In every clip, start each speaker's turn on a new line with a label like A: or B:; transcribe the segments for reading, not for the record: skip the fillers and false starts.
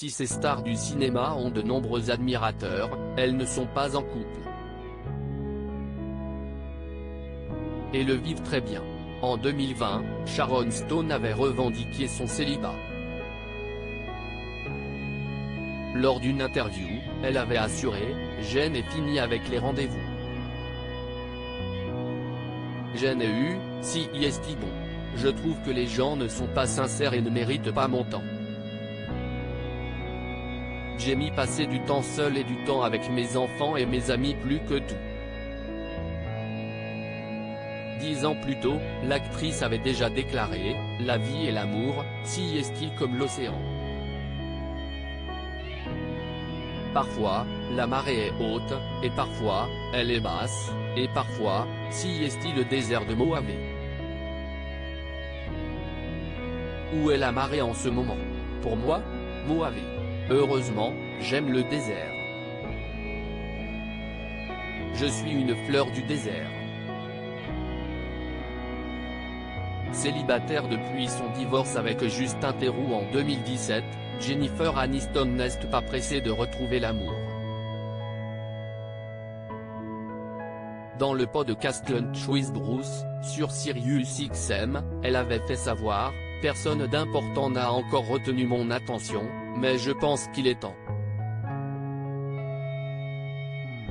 A: Si ces stars du cinéma ont de nombreux admirateurs, elles ne sont pas en couple. Et le vivent très bien. En 2020, Sharon Stone avait revendiqué son célibat. Lors d'une interview, elle avait assuré « J'en ai fini avec les rendez-vous. J'en ai eu, si est bon. Je trouve que les gens ne sont pas sincères et ne méritent pas mon temps. J'ai mis passer du temps seul et du temps avec mes enfants et mes amis plus que tout. » 10 ans plus tôt, l'actrice avait déjà déclaré « La vie et l'amour, si est-il comme l'océan. Parfois, la marée est haute, et parfois, elle est basse, et parfois, si est-il le désert de Mojave. Où est la marée en ce moment? Pour moi, Mojave. Heureusement, j'aime le désert. Je suis une fleur du désert. » Célibataire depuis son divorce avec Justin Theroux en 2017, Jennifer Aniston n'est pas pressée de retrouver l'amour. Dans le podcast Lunch with Bruce, sur SiriusXM, elle avait fait savoir « Personne d'important n'a encore retenu mon attention, mais je pense qu'il est temps.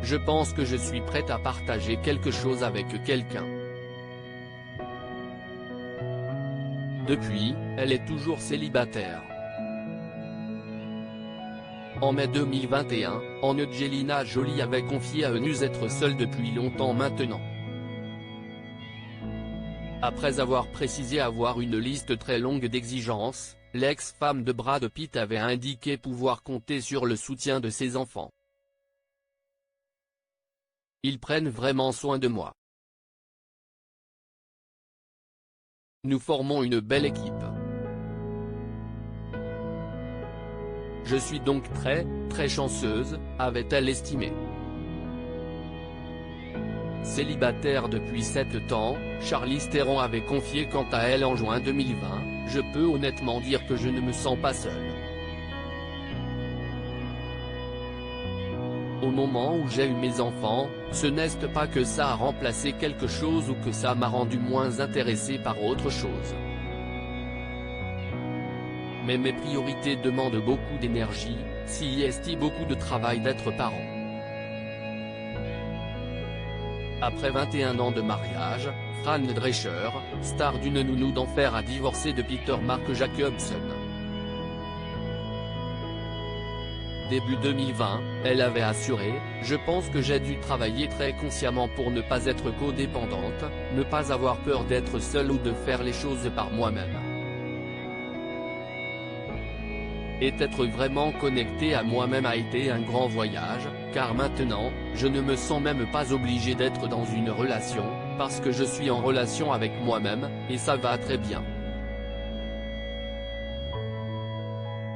A: Je pense que je suis prête à partager quelque chose avec quelqu'un. » Depuis, elle est toujours célibataire. En mai 2021, Angelina Jolie avait confié à News être seule depuis longtemps maintenant. Après avoir précisé avoir une liste très longue d'exigences, l'ex-femme de Brad Pitt avait indiqué pouvoir compter sur le soutien de ses enfants. « Ils prennent vraiment soin de moi. Nous formons une belle équipe. Je suis donc très chanceuse, avait-elle estimé. Célibataire depuis 7 ans, Charlize Theron avait confié quant à elle en juin 2020 « Je peux honnêtement dire que je ne me sens pas seule. Au moment où j'ai eu mes enfants, ce n'est pas que ça a remplacé quelque chose ou que ça m'a rendu moins intéressé par autre chose. Mais mes priorités demandent beaucoup d'énergie, si est beaucoup de travail d'être parent. » Après 21 ans de mariage, Fran Drescher, star d'une nounou d'enfer, a divorcé de Peter Mark Jacobson. Début 2020, elle avait assuré « Je pense que j'ai dû travailler très consciemment pour ne pas être codépendante, ne pas avoir peur d'être seule ou de faire les choses par moi-même. Et être vraiment connectée à moi-même a été un grand voyage, car maintenant, je ne me sens même pas obligée d'être dans une relation, parce que je suis en relation avec moi-même, et ça va très bien. »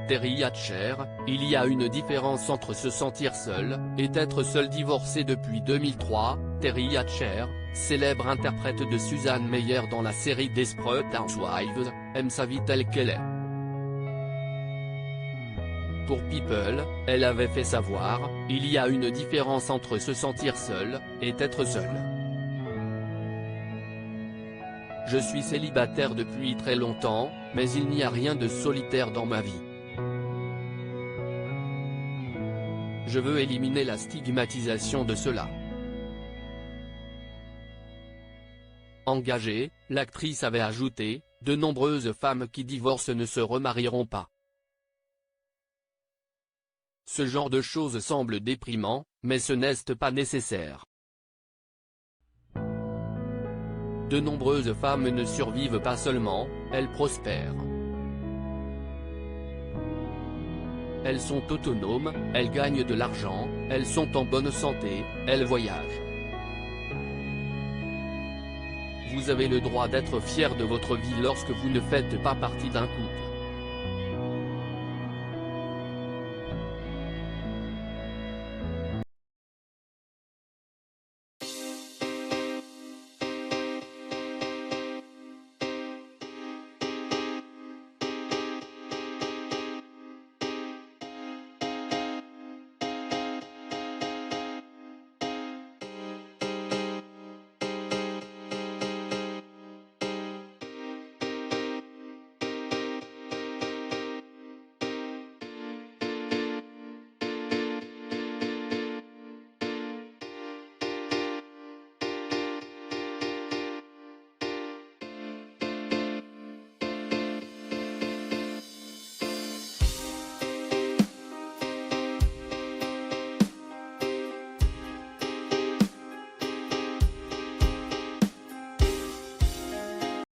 A: Terry Hatcher, il y a une différence entre se sentir seul, et être seul. Divorcé depuis 2003, Terry Hatcher, célèbre interprète de Susan Meyer dans la série Desperate Housewives, aime sa vie telle qu'elle est. Pour People, elle avait fait savoir, il y a une différence entre se sentir seul, et être seul. Je suis célibataire depuis très longtemps, mais il n'y a rien de solitaire dans ma vie. Je veux éliminer la stigmatisation de cela. Engagée, l'actrice avait ajouté, de nombreuses femmes qui divorcent ne se remarieront pas. Ce genre de choses semble déprimant, mais ce n'est pas nécessaire. De nombreuses femmes ne survivent pas seulement, elles prospèrent. Elles sont autonomes, elles gagnent de l'argent, elles sont en bonne santé, elles voyagent. Vous avez le droit d'être fier de votre vie lorsque vous ne faites pas partie d'un couple.